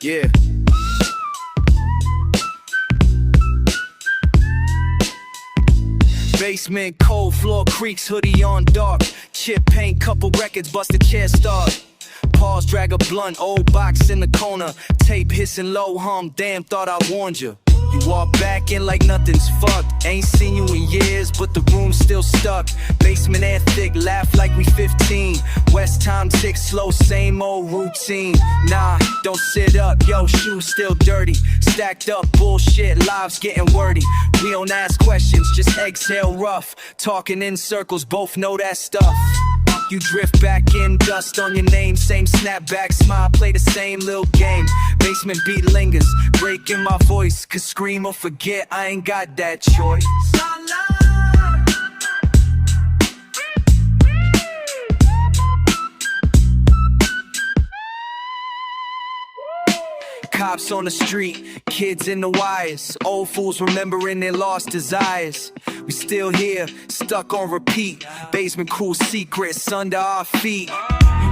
Yeah. Basement, cold floor creaks, hoodie on dark. Chip paint, couple records, busted chair start. Pause, drag a blunt, old box in the corner. Tape hissing low hum, damn, thought I warned you. You walk back in like nothing's fucked. Ain't seen you in years, but the room's still stuck. Basement air thick, laugh like we 15. West time tick slow, same old routine. Nah, don't sit up, yo, shoes still dirty. Stacked up bullshit, lives getting wordy. We don't ask questions, just exhale rough. Talking in circles, both know that stuff. You drift back in, dust on your name. Same snapback, smile, play the same little game. Basement beat lingers, breaking my voice. Cause scream or forget, I ain't got that choice. Cops on the street, kids in the wires. Old fools remembering their lost desires. We still here, stuck on repeat. Basement cool secrets under our feet.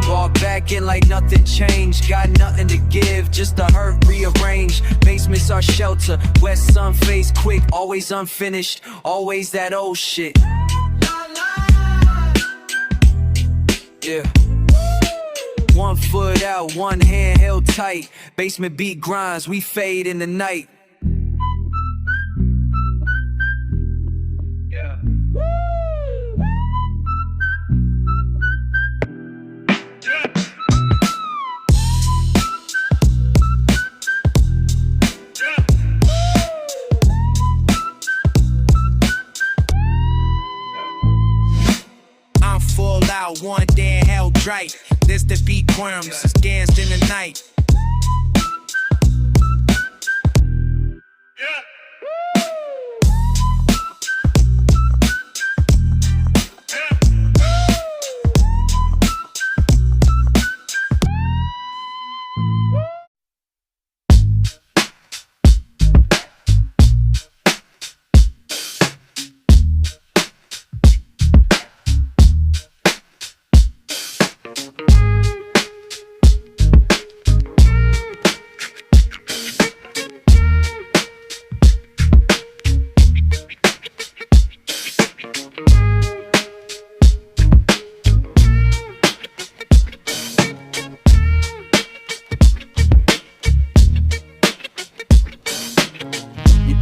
Walk back in like nothing changed. Got nothing to give, just a hurt rearrange. Basement's our shelter, west sun face quick. Always unfinished, always that old shit. Yeah. One foot out, one hand held tight. Basement beat grinds, we fade in the night. Yeah. I'm full out, one day held right. This the beat worms, it's danced in the night.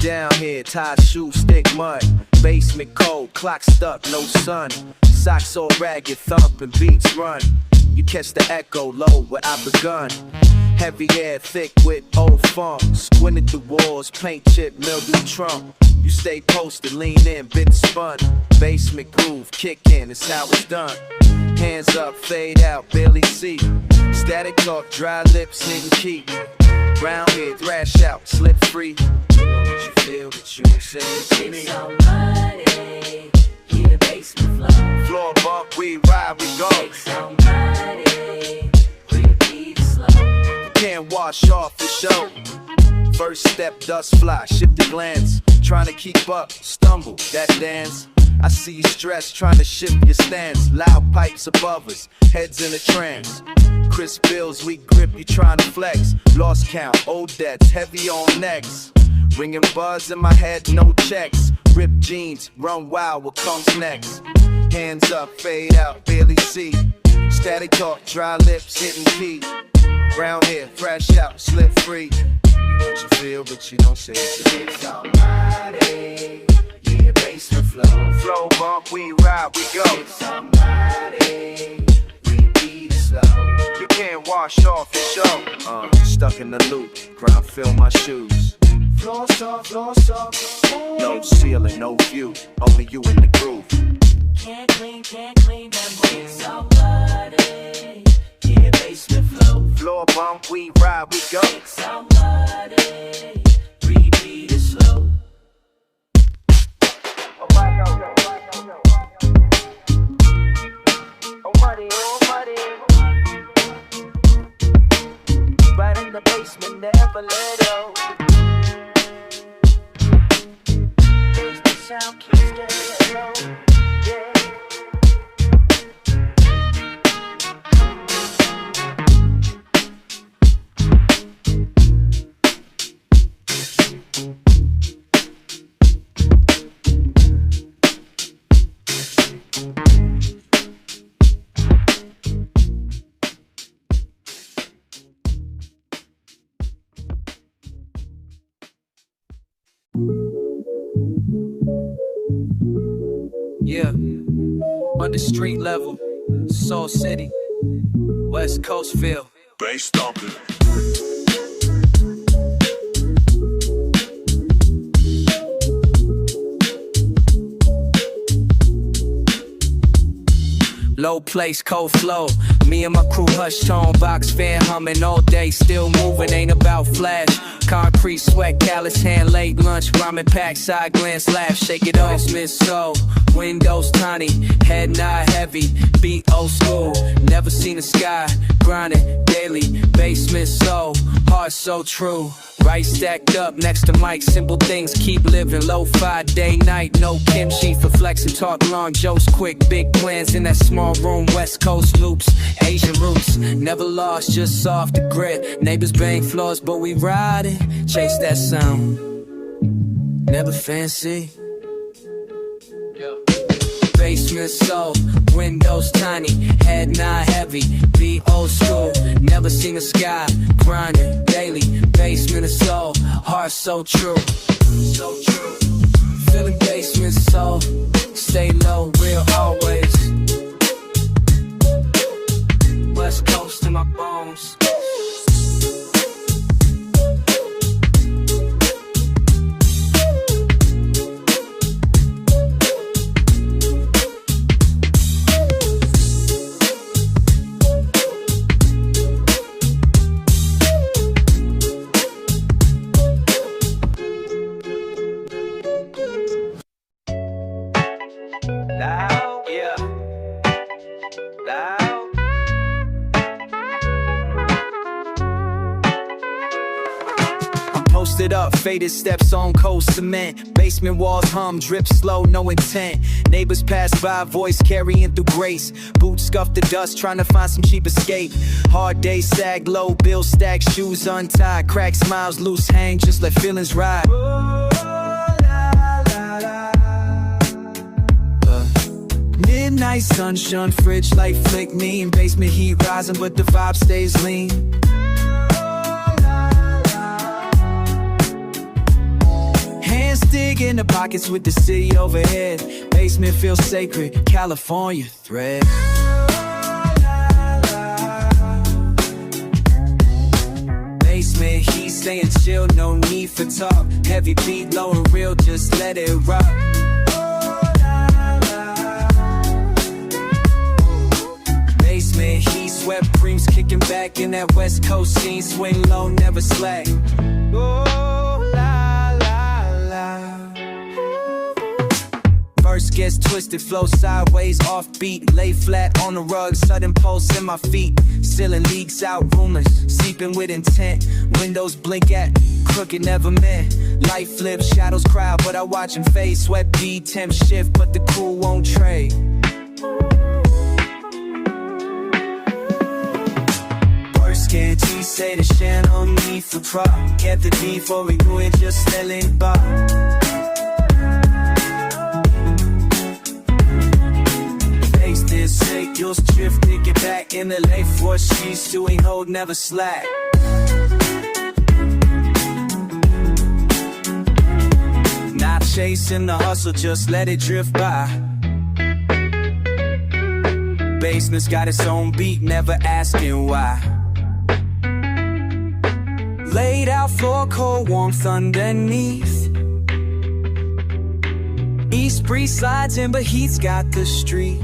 Down here, tied shoes, stick mud. Basement cold, clock stuck, no sun. Socks all ragged, thumping beats run. You catch the echo low where I begun. Heavy air, thick with old funk. Squinted the walls, paint chip, mildew trunk. You stay posted, lean in, bit spun. Basement groove, kick in, it's how it's done. Hands up, fade out, barely see. Static talk, dry lips, hidden key. Round here, thrash out, slip free. You feel that you say it's somebody, yeah, basement flow. Floor bump, we ride, we go. It's somebody, repeat slow. Can't wash off the show. First step, dust fly, shift the glance. Trying to keep up, stumble, that dance. I see you stressed, trying to shift your stance. Loud pipes above us, heads in a trance. Crisp bills, we grip, you trying to flex. Lost count, old debts, heavy on necks. Ringing buzz in my head, no checks. Ripped jeans, run wild, what comes next? Hands up, fade out, barely see. Static talk, dry lips, hitting key. Brown hair, fresh out, slip free. What you feel, but you don't say it. It's somebody, yeah, basement flow. Flow bump, we ride, we go. It's somebody, repeat slow. You can't wash off the show. Stuck in the loop, ground fill my shoes. Floor soft, No ceiling, no view, only you in the groove. Can't clean them with somebody, yeah, basement flow. Floor bump, we ride, we go. Somebody, repeat it slow. Right in the basement, never let go. The sound keeps getting low. Yeah. Yeah, on the street level, Soul City, West Coast feel. Bass stomping. Low place, cold flow. Me and my crew hush tone, box fan humming all day, still moving, ain't about flash. Concrete sweat, callous hand, late lunch, ramen pack, side glance, laugh, shake it off. Basement soul, windows tiny, head nod heavy, beat old school. Never seen the sky, grinding daily. Basement soul, heart so true. Right stacked up next to Mike, simple things keep living. Lo-fi day night, no kimchi for flexing. Talk long jokes, quick big plans in that small room. West Coast loops, Asian roots, never lost, just off the grid. Neighbors bang floors, but we riding, chase that sound. Never fancy. Basement soul, windows tiny, head not heavy, be old school. Never seen the sky, grinding daily. Basement of soul, heart so true, so true. Feeling basement soul, stay low, real always. West Coast in my bones. Loud, yeah. Loud. I'm posted up, faded steps on cold cement. Basement walls hum, drip slow, no intent. Neighbors pass by, voice carrying through grace. Boots scuff the dust, trying to find some cheap escape. Hard days sag low, bills stack, shoes untied. Crack smiles, loose hang, just let feelings ride. Midnight sunshine, fridge light flick me. Basement heat rising, but the vibe stays lean. Hands dig in the pockets with the city overhead. Basement feels sacred, California thread. Basement heat staying chill, no need for talk. Heavy beat, low and real, just let it rock. Heat, sweat creams kicking back in that West Coast scene. Swing low, never slack. Oh, la, la, la. Verse gets twisted, flow sideways, offbeat. Lay flat on the rug, sudden pulse in my feet. Ceiling leaks out, rumors, sleeping with intent. Windows blink at, crooked never meant. Light flips, shadows crowd, but I watch them fade. Sweat bead, temp shift, but the cool won't trade. Can't you say the share no need for prop? Kept the beat for we do it, just selling bar. Face this sick, you'll drift, get back in the late for she's doing hold, never slack. Not chasing the hustle, just let it drift by. Basement's got its own beat, never asking why. Laid out floor, cold warmth underneath. East breeze slides in, but heat's got the street.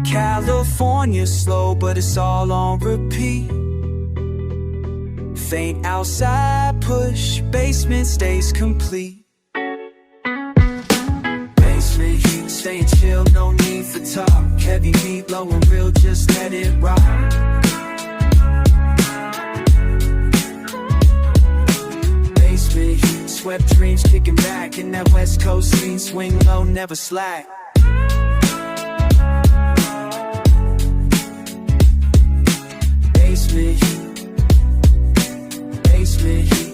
California slow, but it's all on repeat. Faint outside push, basement stays complete. Basement heat, staying chill, no need for talk. Heavy beat, low and real, just let it rock. Heat, sweat dreams kicking back in that West Coast scene. Swing low, never slack. Basement heat, basement heat.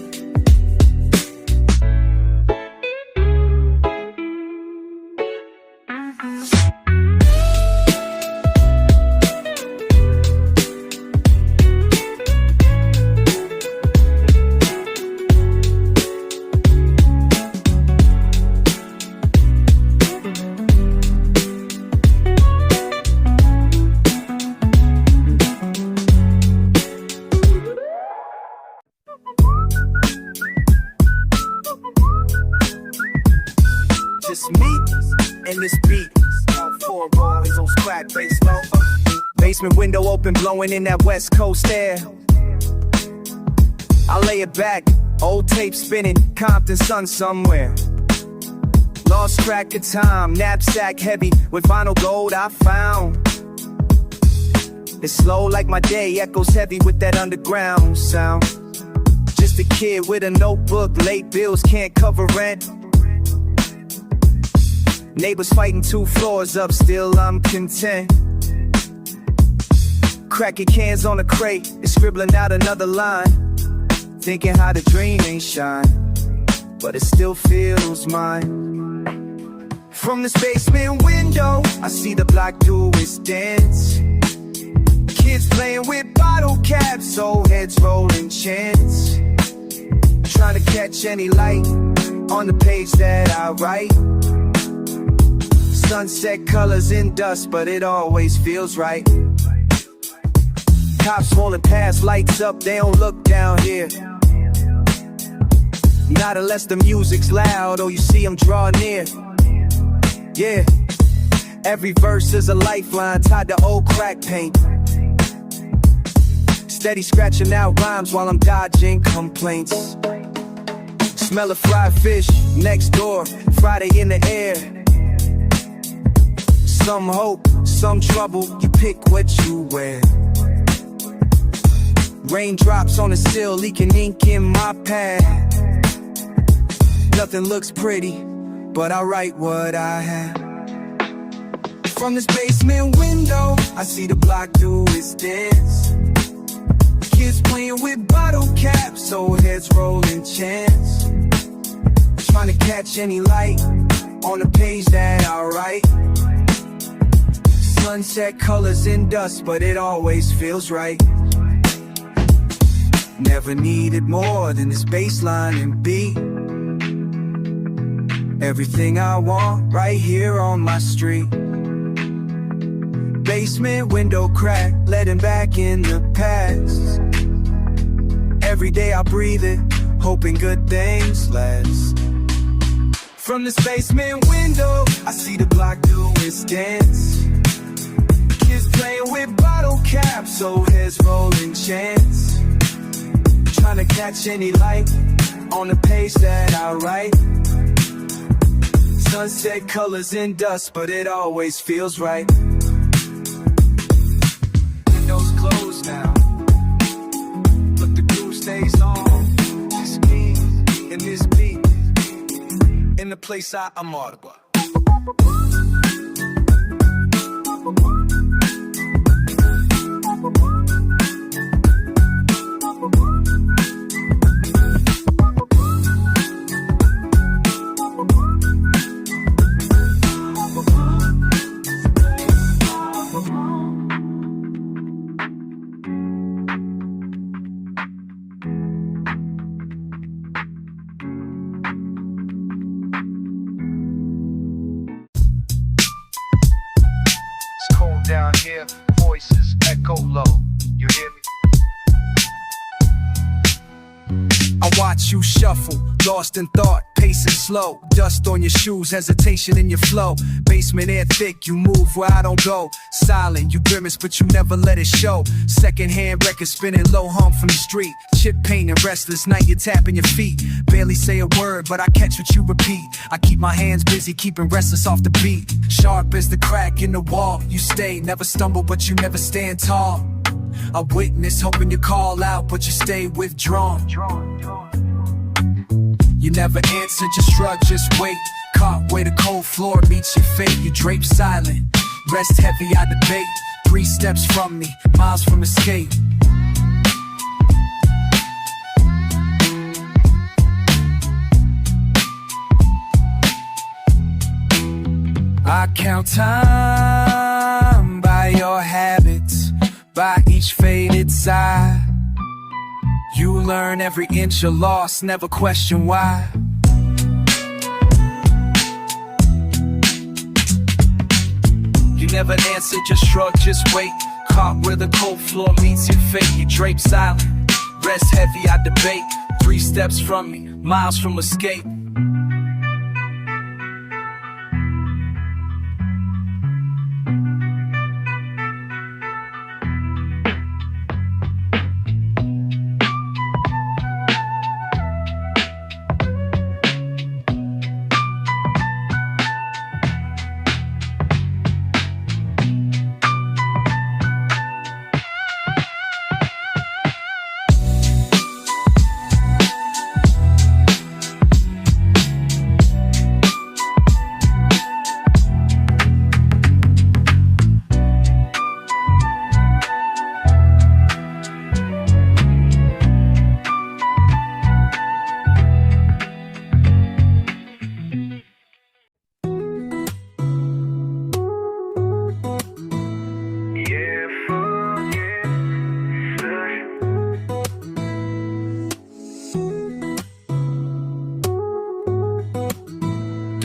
Basement window open, blowing in that West Coast air. I lay it back, old tape spinning, Compton sun somewhere. Lost track of time, knapsack heavy with vinyl gold I found. It's slow like my day, echoes heavy with that underground sound. Just a kid with a notebook, late bills can't cover rent. Neighbors fighting 2 floors up, still I'm content. Cracking cans on a crate, and scribbling out another line. Thinking how the dream ain't shine, but it still feels mine. From this basement window, I see the block do its dance. Kids playing with bottle caps, old heads rolling chants. Trying to catch any light on the page that I write. Sunset colors in dust, but it always feels right. Cops rolling past, lights up, they don't look down here. Not unless the music's loud or you see them draw near. Yeah, every verse is a lifeline tied to old crack paint. Steady scratching out rhymes while I'm dodging complaints. Smell of fried fish next door, Friday in the air. Some hope, some trouble, you pick what you wear. Raindrops on the sill, leaking ink in my pad. Nothing looks pretty, but I write what I have. From this basement window, I see the block do its dance. Kids playing with bottle caps, old heads rolling chants. Trying to catch any light on the page that I write. Sunset colors in dust, but it always feels right. Never needed more than this bass line and beat. Everything I want right here on my street. Basement window crack, letting back in the past. Every day I breathe it, hoping good things last. From this basement window, I see the block do its dance. Kids playing with bottle caps, old heads rolling chants. Trying to catch any light on the page that I write. Sunset colors in dust, but it always feels right. Windows closed now, but the groove stays on. Just me and this beat, in the place I'm audible. Down here, voices echo low. You hear me? I watch you shuffle, lost in thought, pacing slow. Dust on your shoes, hesitation in your flow. Basement air thick, you move where I don't go. Silent, you grimace, but you never let it show. Secondhand record spinning low hum from the street. Chip painting, restless night, you're tapping your feet. Barely say a word, but I catch what you repeat. I keep my hands busy, keeping restless off the beat. Sharp as the crack in the wall, you stay, never stumble, but you never stand tall. I witness, hoping you call out, but you stay withdrawn. You never answer, just shrug, just wait. Caught where the cold floor meets your fate. You drape silent, rest heavy, I debate. 3 steps from me, miles from escape. I count time by your habits, by each faded sigh. You learn every inch you're lost, never question why. You never answer, just shrug, just wait. Caught where the cold floor meets your fate. You drape silent, rest heavy, I debate. 3 steps from me, miles from escape.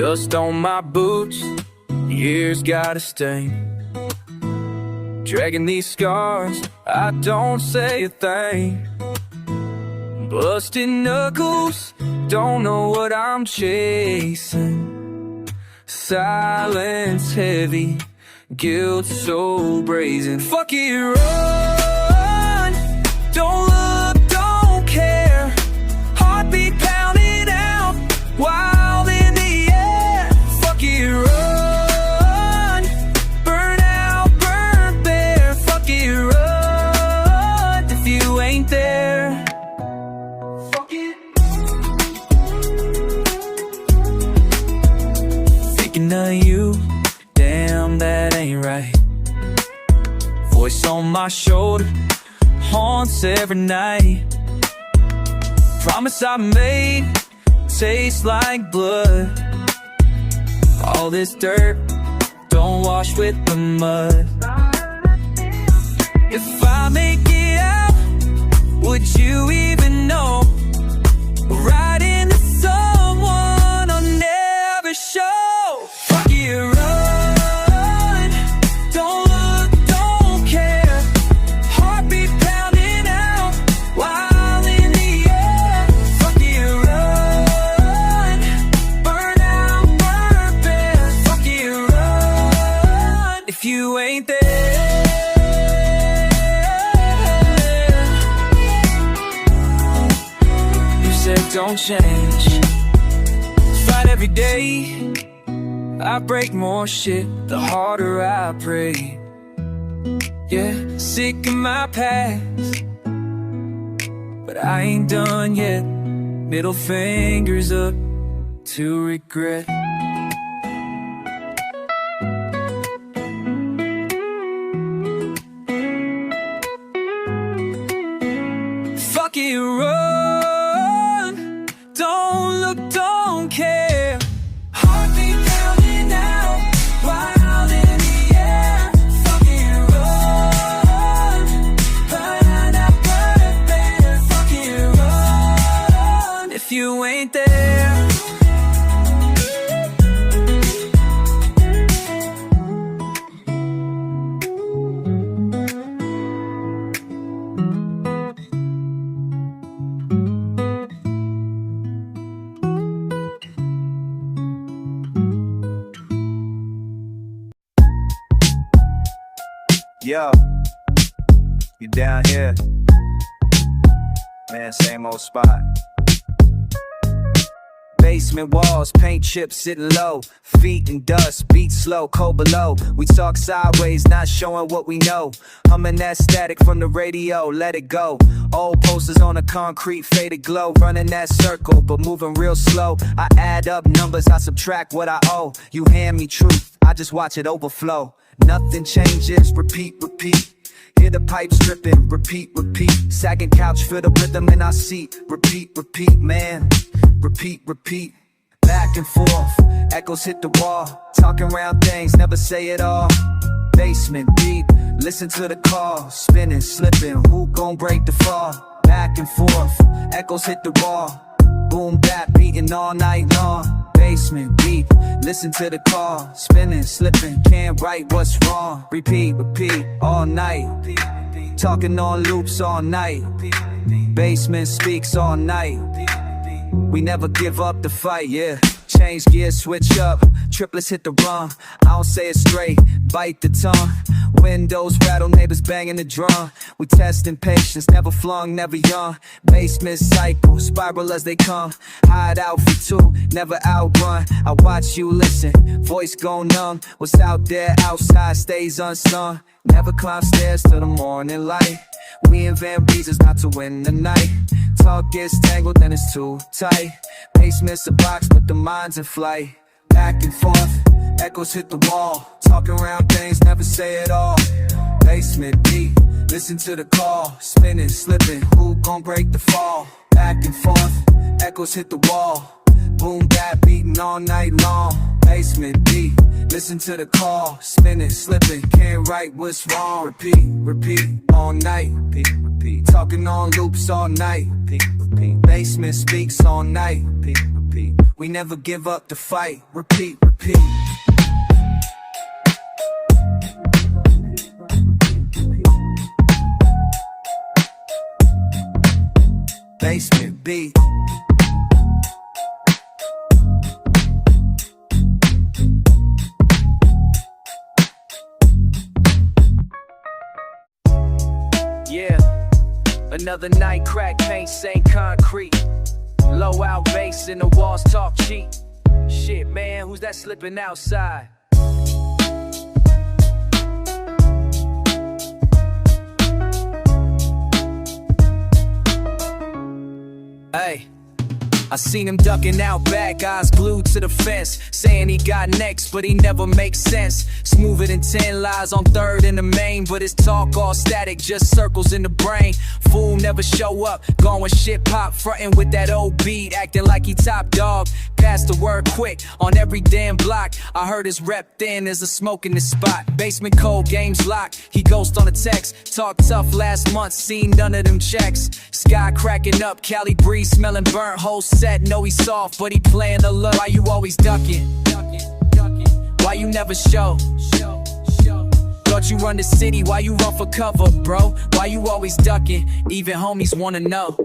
Dust on my boots, years got a stain. Dragging these scars, I don't say a thing. Busted knuckles, don't know what I'm chasing. Silence heavy, guilt so brazen. Fuck it, run, don't look, don't care. Heartbeat pounding out, wild in the air. Fuck it, run, burn out, burn bare. Fuck it, run, if you ain't there. Fuck it. Thinking of you, damn, that ain't right. Voice on my shoulder, haunts every night. Promise I made, tastes like blood. All this dirt, don't wash with the mud. If I make it out, would you even know? Right into someone I'll never show. Fuck it, run, don't look, don't care. Heartbeat pounding out, wild in the air. Fuck it, run, burn out, burn bare. Fuck it, run, if you ain't there. You said don't change, fight every day. I break more shit, the harder I pray. Yeah, sick of my past, but I ain't done yet. Middle fingers up to regret. Fuck it, run, don't look, don't care. Heartbeat pounding out, wild in the air. Fuck it, run, burn out, burn bare. Fuck it, run, if you ain't there. Yo, you down here? Man, same old spot. Basement walls, paint chips sitting low. Feet in dust, beat slow, cold below. We talk sideways, not showing what we know. Humming that static from the radio, let it go. Old posters on the concrete, faded glow. Running that circle, but moving real slow. I add up numbers, I subtract what I owe. You hand me truth, I just watch it overflow. Nothing changes, repeat, repeat. Hear the pipes dripping, repeat, repeat. Sagging couch, feel the rhythm in our seat. Repeat, repeat, man. Repeat, repeat. Back and forth, echoes hit the wall. Talking around things, never say it all. Basement deep, listen to the call. Spinning, slipping, who gon' break the fall? Back and forth, echoes hit the wall. Boom Bap, beating all night long. Basement deep, listen to the call. Spinning, slipping, can't write what's wrong. Repeat, repeat, all night. Talking on loops all night. Basement speaks all night. We never give up the fight, yeah. Change gears, switch up. Triplets hit the run. I don't say it straight, bite the tongue. Windows rattle, neighbors banging the drum. We testing patience, never flung, never young. Basement cycle, spiral as they come. Hide out for two, never outrun. I watch you listen, voice go numb. What's out there outside stays unsung. Never climb stairs till the morning light. We invent reasons not to win the night. Talk gets tangled, then it's too tight. Basement's a box, but the mind's in flight. Back and forth, echoes hit the wall. Talking around things, never say it all. Basement deep, listen to the call. Spinning, slipping, who gon' break the fall? Back and forth, echoes hit the wall. Boom Bap, beating all night long. Basement deep, listen to the call. Spinning, slipping, can't write what's wrong. Repeat, repeat, all night. Repeat, repeat, talking on loops all night. Repeat, repeat, basement speaks all night. Repeat, repeat. We never give up the fight. Repeat, repeat. Basement beat. Yeah, another night, crack paint, same concrete. Low out bass and the walls talk cheap. Shit, man, who's that slipping outside? Hey, I seen him ducking out back, eyes glued to the fence, saying he got next, but he never makes sense. Smoother than 10 lies on third in the main, but his talk all static, just circles in the brain. Fool never show up, gone when shit pop, frontin' with that old beat, acting like he top dog. Pass the word quick on every damn block. I heard his rep thin, there's a smoke in the spot. Basement code, games locked, he ghost on a text. Talk tough last month, seen none of them checks. Sky cracking up, Cali breeze smelling burnt. Whole set, know he's soft, but he playing alert. Why you always ducking? Why you never show? Thought you run the city, why you run for cover, bro? Why you always ducking? Even homies wanna know.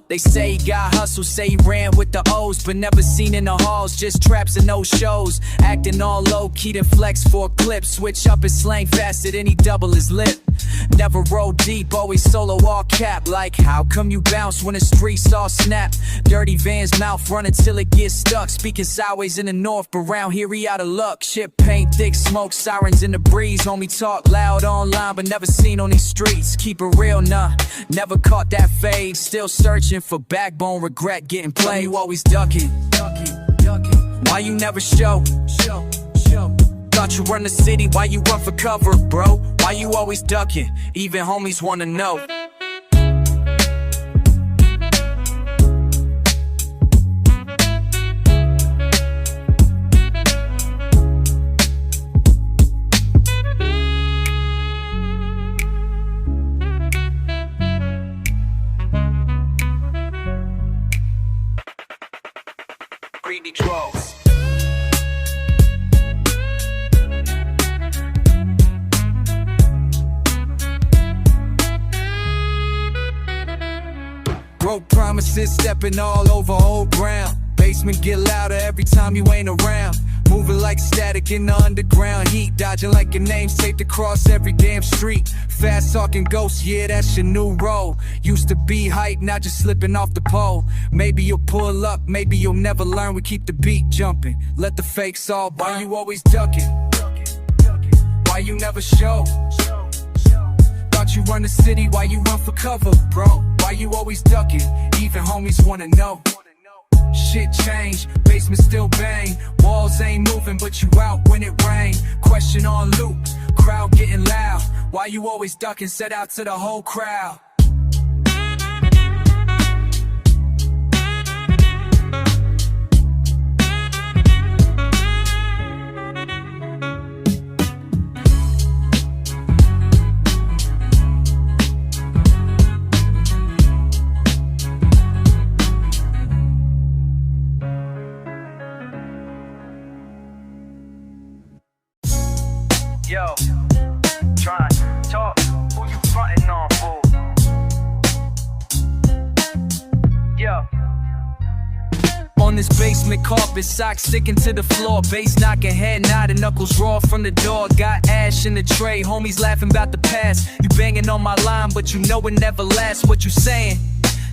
They say he got hustle, say he ran with the O's, but never seen in the halls, just traps and no shows. Acting all low-key to flex for a clip, switch up his slang faster than he double his lip. Never roll deep, always solo all cap. Like, how come you bounce when the streets all snap? Dirty Van's mouth running till it gets stuck. Speaking sideways in the north, but round here he out of luck. Shit paint, thick smoke, sirens in the breeze. Homie talk loud online, but never seen on these streets. Keep it real, nah, never caught that fade. Still searching for backbone, regret getting played. You always ducking. Why you never show? Thought you run the city, why you run for cover, bro? Why you always ducking? Even homies wanna know. Greedy trolls. Broke promises, stepping all over old ground. Basement get louder every time you ain't around. Moving like static in the underground heat. Dodging like your name's taped across every damn street. Fast talking ghosts, yeah, that's your new role. Used to be hype, now just slipping off the pole. Maybe you'll pull up, maybe you'll never learn. We keep the beat jumping, let the fakes all burn. Why you always ducking? Why you never show? Thought you run the city, why you run for cover, bro? Why you always ducking? Even homies wanna know. Shit changed, basement still bang. Walls ain't moving, but you out when it rain. Question on loop, crowd getting loud. Why you always ducking? Set out to the whole crowd. Yo, try talk, who you frontin' on, fool? Yo. On this basement carpet, socks sticking to the floor, bass knocking, head nodding, knuckles raw from the door. Got ash in the tray, homies laughing about the past. You banging on my line, but you know it never lasts. What you saying?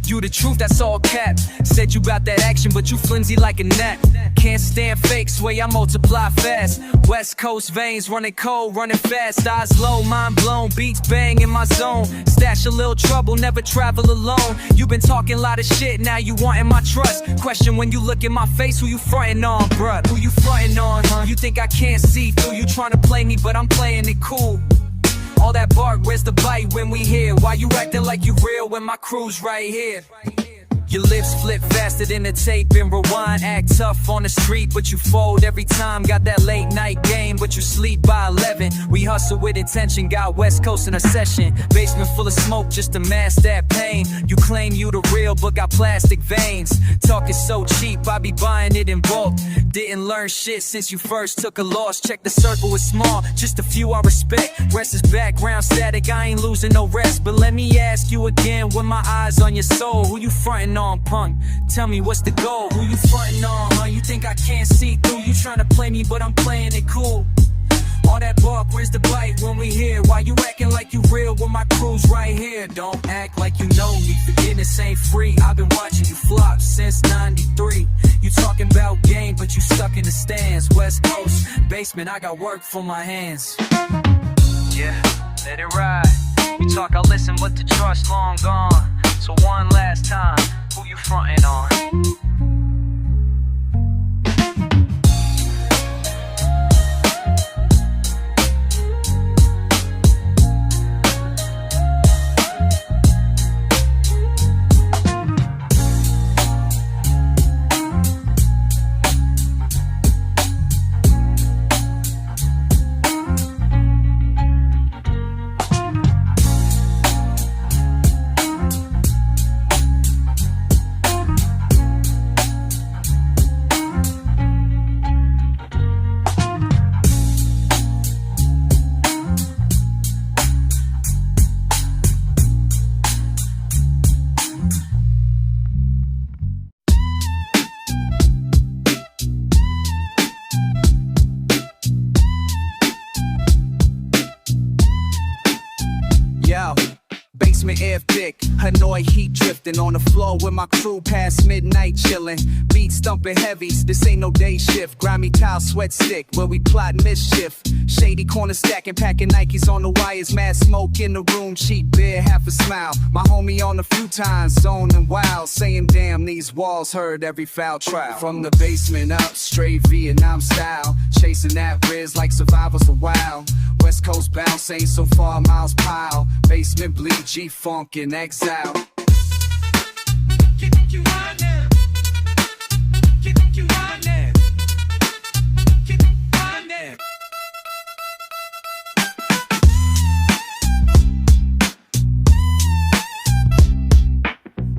You the truth, that's all cap. Said you got that action, but you flimsy like a gnat. Can't stand fakes, way I multiply fast. West Coast veins running cold, running fast. Eyes low, mind blown, beats bang in my zone. Stash a little trouble, never travel alone. You been talking a lot of shit, now you wanting my trust. Question when you look in my face, who you frontin' on, bruh? Who you frontin' on, huh? You think I can't see through? You tryna play me, but I'm playing it cool. All that bark, where's the bite when we here? Why you acting like you real when my crew's right here? Your lips flip faster than the tape and rewind. Act tough on the street, but you fold every time. Got that late night game, but you sleep by 11. We hustle with intention, got West Coast in a session. Basement full of smoke just to mask that pain. You claim you the real, but got plastic veins. Talk is so cheap, I be buying it in bulk. Didn't learn shit since you first took a loss. Check the circle is small, just a few I respect. Rest is background static, I ain't losing no rest. But let me ask you again, with my eyes on your soul, who you frontin' on, punk? Tell me what's the goal? Who you frontin' on, huh? You think I can't see through? You tryna play me, but I'm playing it cool. All that bark, where's the bite when we here? Why you acting like you real when my crew's right here? Don't act like you know me, forgiveness ain't free. I've been watching you flop since 93. You talking about game, but you stuck in the stands. West Coast, basement, I got work for my hands. Yeah, let it ride. You talk, I listen, but the trust long gone. So one last time, who you frontin' on? Yo, basement air thick, Hanoi heat drifting on the floor with my crew past midnight chilling. Beats thumping heavies, this ain't no day shift. Grimy towel, sweat stick, where we plot mischief. Shady corner stacking, packing Nikes on the wires. Mad smoke in the room, cheap beer, half a smile. My homie on the futons, zoning wild, saying damn, these walls heard every foul trial. From the basement up, straight Vietnam style, chasing that riz like survivors a while. West Coast bounce ain't so far, miles pile. Basement bleed, G-Funk in exile. You right now. You right now. You right now.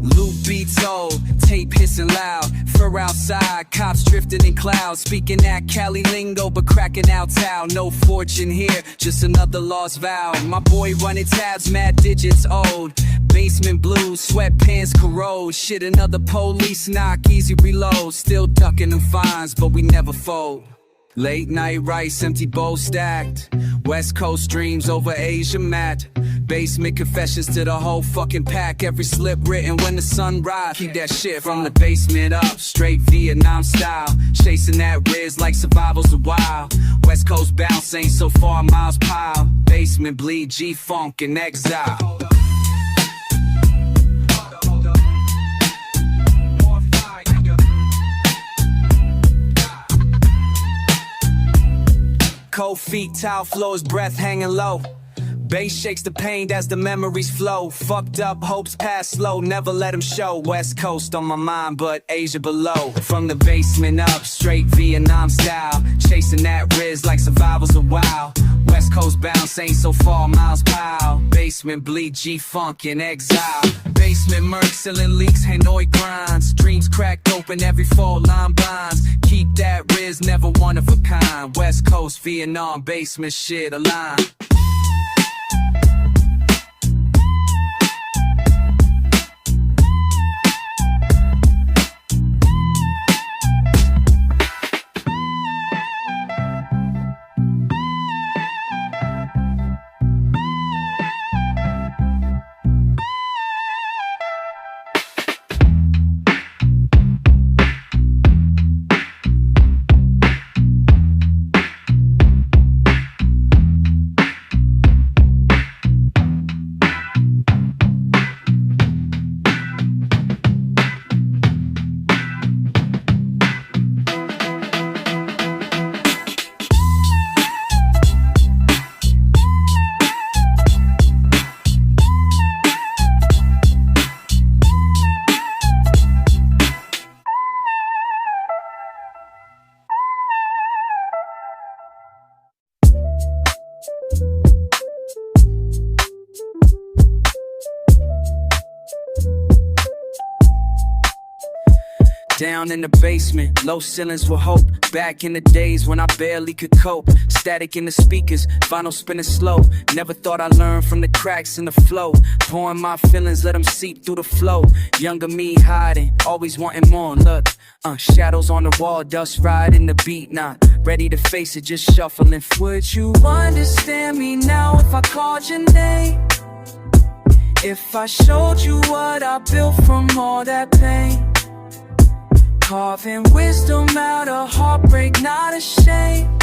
Loop beats old, tape hissing loud. Fur outside, cops drifting in clouds. Speaking that Cali lingo, but cracking out towel. No fortune here, just another lost vow. My boy running tabs, mad digits old. Basement blues, sweatpants corrode. Shit, another police knock, easy reload. Still ducking them fines, but we never fold. Late night rice, empty bowl stacked. West Coast dreams over Asia mat. Basement confessions to the whole fucking pack. Every slip written when the sun rise. Keep that shit from the basement up, straight Vietnam style. Chasing that riz like survival's a while. West Coast bounce ain't so far, miles pile. Basement bleed, G-Funk in exile. Cold feet, towel floors, breath hanging low. Bass shakes the pain as the memories flow. Fucked up hopes pass slow, never let them show. West Coast on my mind, but Asia below. From the basement up, straight Vietnam style. Chasing that riz like survival's a while. West Coast bounce ain't so far, miles pile. Basement bleed, G-Funk in exile. Basement murk, sealing leaks, Hanoi grinds. Dreams cracked open every fall, line blinds. Keep that riz, never one of a kind. West Coast, Vietnam, basement shit align. Down in the basement, low ceilings with hope. Back in the days when I barely could cope. Static in the speakers, vinyl spinning slow. Never thought I'd learn from the cracks in the flow. Pouring my feelings, let them seep through the flow. Younger me hiding, always wanting more. Look, shadows on the wall, dust riding the beat. Not ready to face it, just shuffling. Would you understand me now if I called your name? If I showed you what I built from all that pain? Carving wisdom out of heartbreak, not a shame.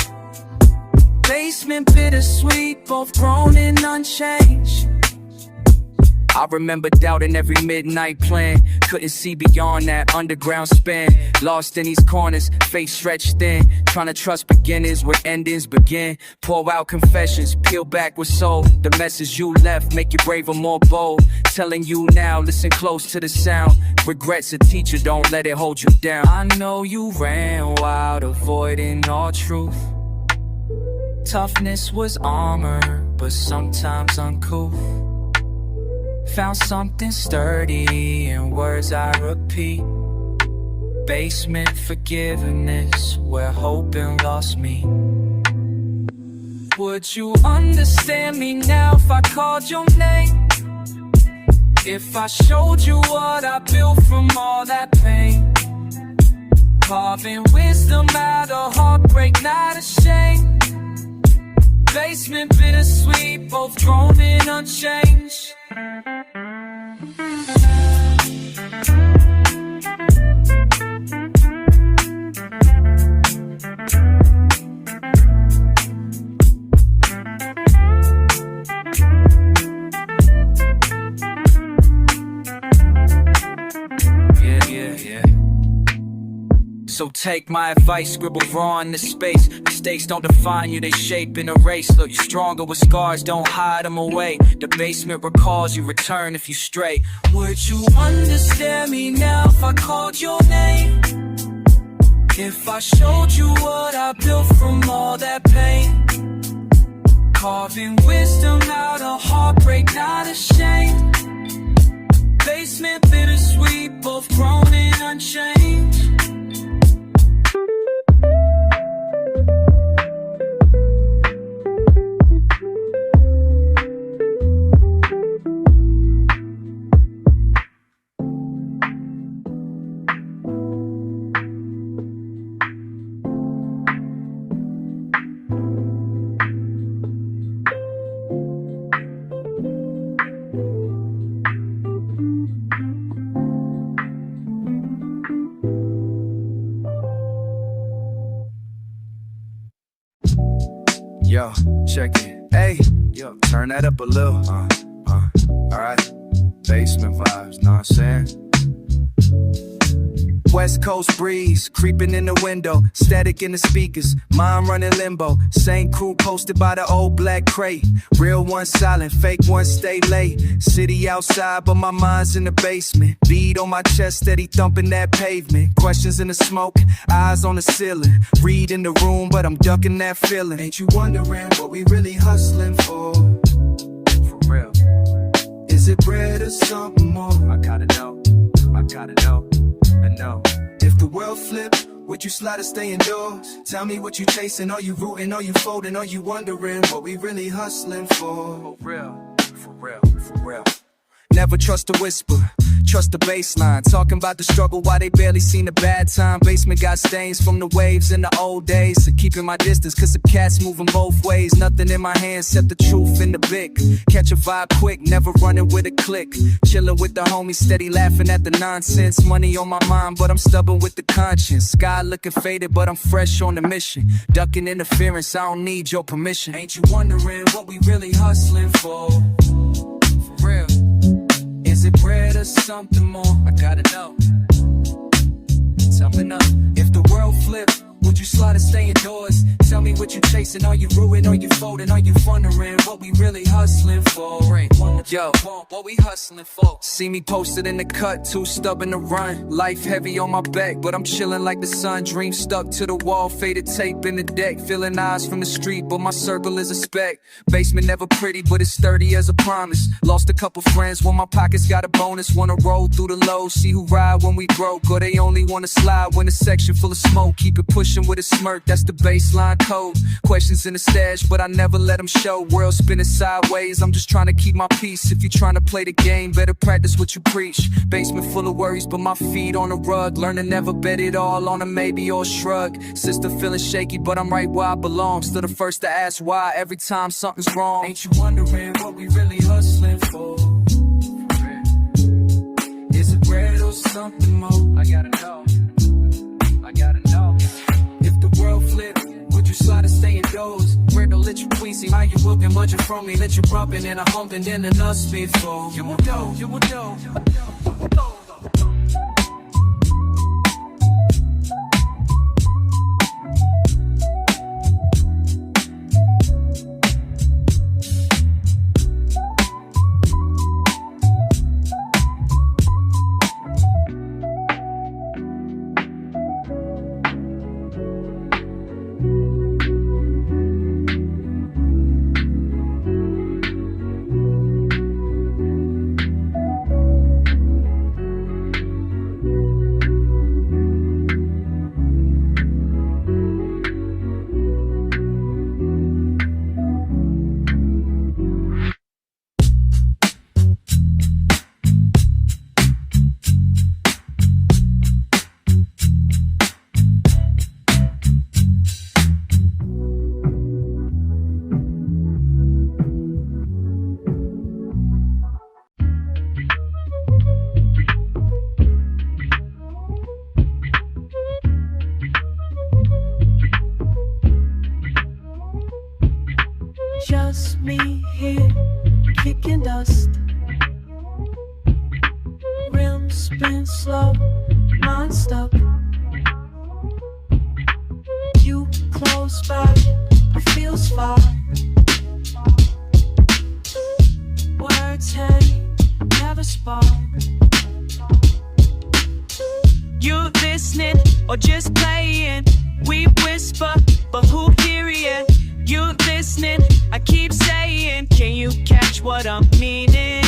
Basement bittersweet, both grown and unchanged. I remember doubting every midnight plan. Couldn't see beyond that underground span. Lost in these corners, face stretched thin. Trying to trust beginners where endings begin. Pour out confessions, peel back with soul. The message you left make you braver, more bold. Telling you now, listen close to the sound. Regrets a teacher, don't let it hold you down. I know you ran wild, avoiding all truth. Toughness was armor, but sometimes uncouth. Found something sturdy in words I repeat. Basement forgiveness, where hoping lost me. Would you understand me now if I called your name? If I showed you what I built from all that pain? Carving wisdom out of heartbreak, not a shame. Basement bittersweet, both grown and unchanged. So take my advice, scribble raw in the space. Mistakes don't define you, they shape and erase. Look, you're stronger with scars, don't hide them away. The basement recalls you, return if you stray. Would you understand me now if I called your name? If I showed you what I built from all that pain? Carving wisdom out of heartbreak, not a shame. Basement bittersweet, both grown and unchanged. Yo, check it. Hey, yo, turn that up a little. Alright. Basement vibes, know what I'm saying? West Coast breeze, creeping in the window. Static in the speakers, mind running limbo. Same crew posted by the old black crate. Real one silent, fake one stay late. City outside, but my mind's in the basement. Beat on my chest, steady thumping that pavement. Questions in the smoke, eyes on the ceiling. Read in the room, but I'm ducking that feeling. Ain't you wondering what we really hustling for? For real. Is it bread or something more? I gotta know, I gotta know. I know. If the world flipped, would you slide or stay indoors? Tell me what you chasing, are you rooting, are you folding, are you wondering what we really hustling for? For real, for real, for real. Never trust a whisper, trust the baseline. Talking about the struggle, why they barely seen the bad time. Basement got stains from the waves in the old days. So keeping my distance, cause the cat's moving both ways. Nothing in my hands except the truth in the bic. Catch a vibe quick, never running with a click. Chilling with the homies, steady laughing at the nonsense. Money on my mind, but I'm stubborn with the conscience. Sky looking faded, but I'm fresh on the mission. Ducking interference, I don't need your permission. Ain't you wondering what we really hustling for? For real. Is it bread or something more? I gotta know. Something up. If the world flipped, would you slide or stay indoors? Tell me what you chasing, are you ruined, are you folding, are you wondering what we really hustling for? Yo, what we hustling for? See me posted in the cut, too stubborn to run. Life heavy on my back, but I'm chilling like the sun. Dreams stuck to the wall, faded tape in the deck. Feeling eyes from the street, but my circle is a speck. Basement never pretty, but it's sturdy as a promise. Lost a couple friends when my pockets got a bonus. Wanna roll through the low, see who ride when we broke. Or they only wanna slide when the section full of smoke. Keep it pushing with a smirk, that's the baseline code. Questions in the stash, but I never let them show. World spinning sideways, I'm just trying to keep my peace. If you trying to play the game, better practice what you preach. Basement full of worries, but my feet on the rug. Learn to never bet it all on a maybe or shrug. Sister feeling shaky, but I'm right where I belong. Still the first to ask why every time something's wrong. Ain't you wondering what we really hustling for? Is it bread or something more? I gotta know. I gotta know. If the world flipped, would you slide or stay indoors? Where to let you queasy, how you whooping, but you from me, let you bumping and a humping, then the nuts before. You will know, you will know. Just me here, kicking dust. Rims spin slow, mind stuck. You close by, it feels far. Words hang, never spark. You listening or just playing? We whisper, but who hear it? You listening? I keep saying, can you catch what I'm meaning?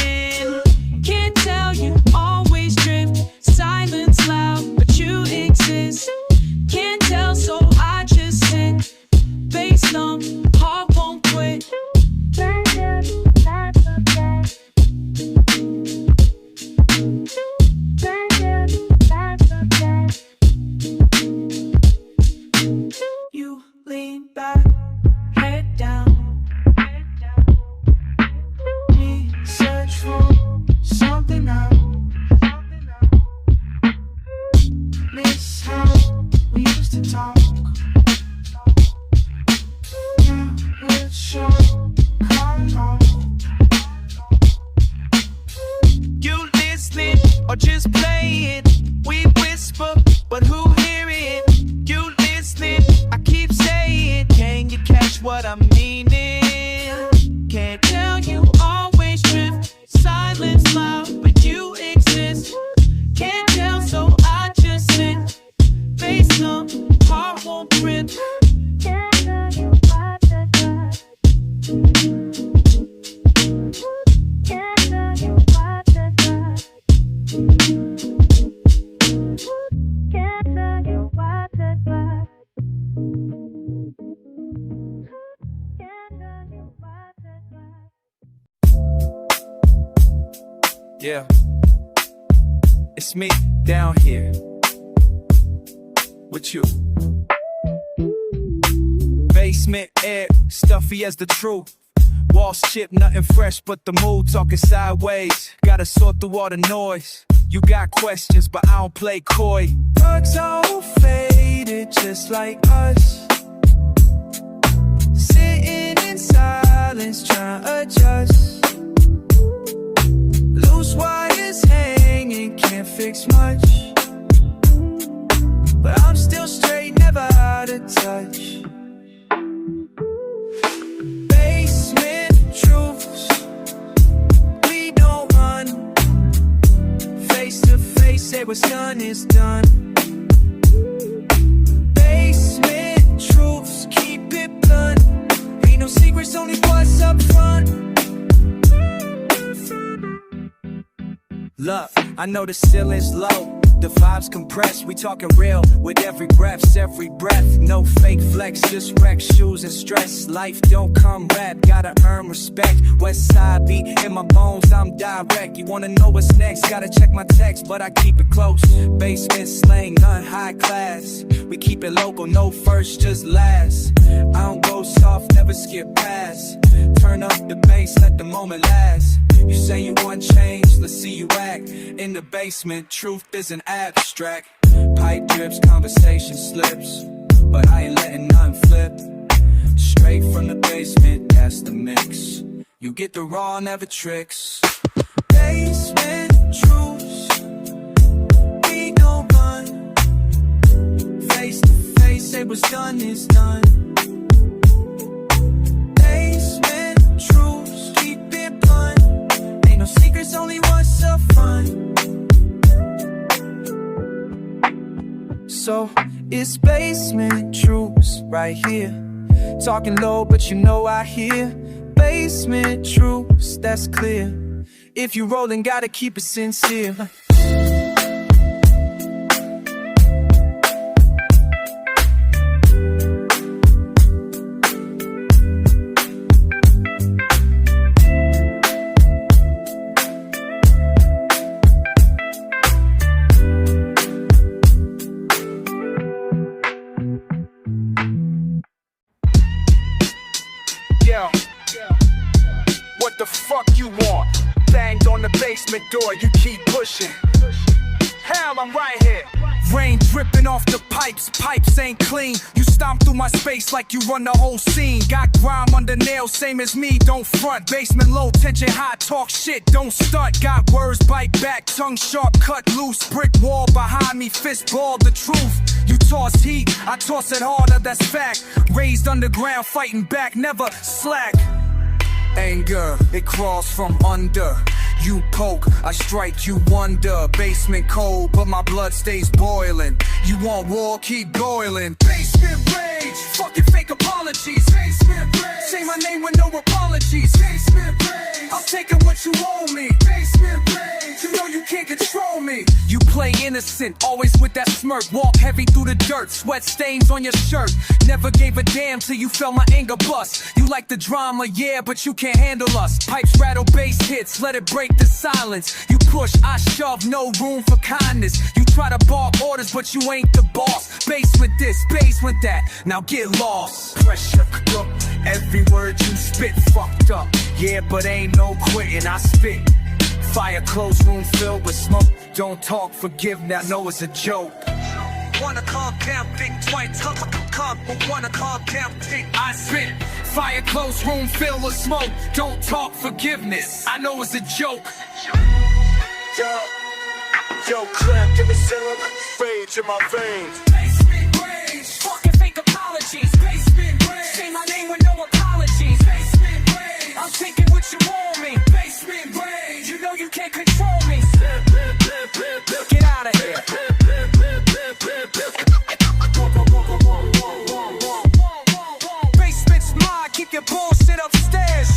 Can't tell, you always drift. Silence loud, but you exist. Can't tell, so I just sit. Face numb, heart won't quit. You lean back, head down. Me search for something now. Miss how we used to talk. Now it's short, come on. You listening or just playing? We whisper, but who hear it? You listening? I keep saying, can you catch what I'm meaning? Can't tell, you always drift. Silence loud, but you exist. Can't tell, so I just sit. Face up, heart won't grip. Yeah, it's me down here with you. Basement air, stuffy as the truth. Walls chipped, nothing fresh but the mood. Talking sideways, gotta sort through all the noise. You got questions, but I don't play coy. Thugs all faded, just like us. Sitting in silence, trying to adjust. Loose wires hanging, can't fix much. But I'm still straight, never out of touch. what's done is done. Basement truths, keep it blunt. Ain't no secrets, only what's up front. Look, I know the ceiling's low, the vibes compressed. We talking real with every breath, no fake flex, just wreck shoes and stress. Life don't come rap, gotta earn respect. West side beat in my bones, I'm direct. You wanna know what's next, gotta check my text, but I keep it close. Basement slang, none high class. We keep it local, no first, just last. I don't go soft, never skip past. Turn up the bass, let the moment last. You say you want change, let's see you act. In the basement, truth isn't abstract. Pipe drips, conversation slips, but I ain't letting none flip. Straight from the basement, that's the mix. You get the raw, never tricks. Basement truths, we don't run. Face to face, say what's done is done. Basement truths, keep it blunt. Ain't no secrets, only what's up front. So it's basement truths right here. Talking low, but you know I hear. Basement truths, that's clear. If you rollin', gotta keep it sincere. What the fuck you want? Banged on the basement door, you keep pushing. Hell, I'm right here. Rain dripping off the pipes ain't clean. You stomp through my space like you run the whole scene. Got grime under nails, same as me, don't front. Basement low, tension high, talk shit, don't stunt. Got words, bite back, tongue sharp, cut loose. Brick wall behind me, fist ball, the truth. You toss heat, I toss it harder, that's fact. Raised underground, fighting back, never slack. Anger, it crawls from under. You poke, I strike, you wonder. Basement cold, but my blood stays boiling. You want war, keep boiling. Basement rage, fucking fake apologies. Basement rage, say my name with no apologies. Basement rage, I'm taking what you owe me. Basement rage, you know you can't control me. You play innocent, always with that smirk. Walk heavy through the dirt, sweat stains on your shirt. Never gave a damn till you felt my anger bust. You like the drama, yeah, but you can't handle us. Pipes rattle, bass hits, let it break the silence. You push, I shove, no room for kindness. You try to bark orders, but you ain't the boss. Basement this, basement that, now get lost. Pressure cook, every word you spit fucked up. Yeah, but ain't no quitting, I spit. Fire close, room filled with smoke. Don't talk, forgive, now know it's a joke. Wanna calm down, think twice, come, wanna calm down, think I spit. Fire close, room filled with smoke. Don't talk, forgiveness, I know it's a joke. Yo, Clem, give me syrup, rage in my veins. Basement rage, fucking fake apologies. Basement rage, say my name with no apologies. Basement rage, I'm taking what you owe me. Basement rage, you know you can't control me. Get out of here. Basement's mine, keep your bullshit upstairs.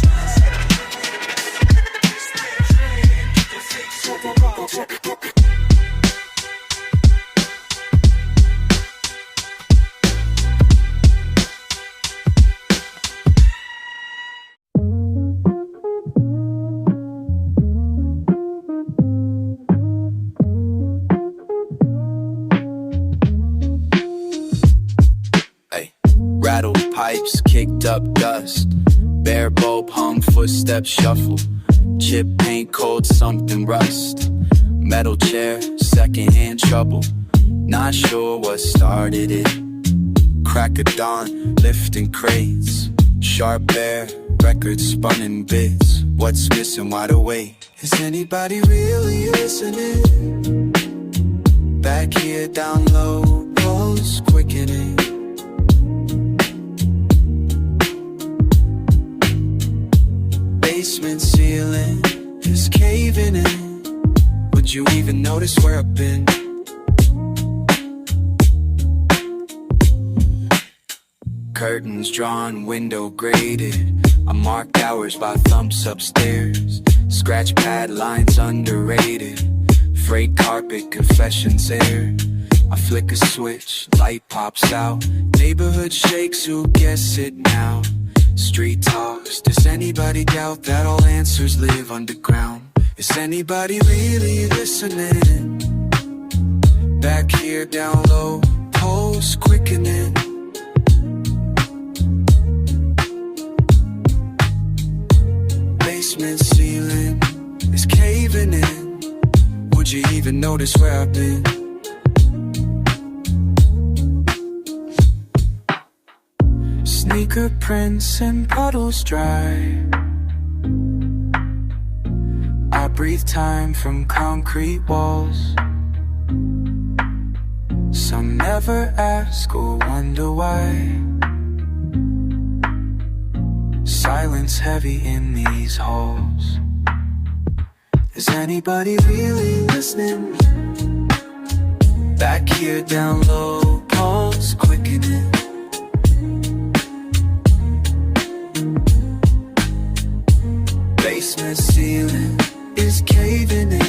Rattled pipes, kicked up dust. Bare bulb hung, footsteps shuffle. Chip paint, cold, something rust. Metal chair, secondhand trouble. Not sure what started it. Crack of dawn, lifting crates. Sharp air, records spun in bits. What's missing, wide awake? Is anybody really listening? Back here down low, pulse quickening. Basement ceiling is caving in. Would you even notice where I've been? curtains drawn, window graded. I marked hours by thumps upstairs. Scratch pad lines underrated. Frayed carpet, confessions aired. I flick a switch, light pops out. Neighborhood shakes, who gets it now? Street talks, does anybody doubt that all answers live underground? Is anybody really listening? Back here down low, pulse quickening. Basement ceiling is caving in. Would you even notice where I've been? Sneaker prints and puddles dry. I breathe time from concrete walls. Some never ask or wonder why. Silence heavy in these halls. Is anybody really listening? Back here down low, pulse quickening. Basement ceiling is caving in.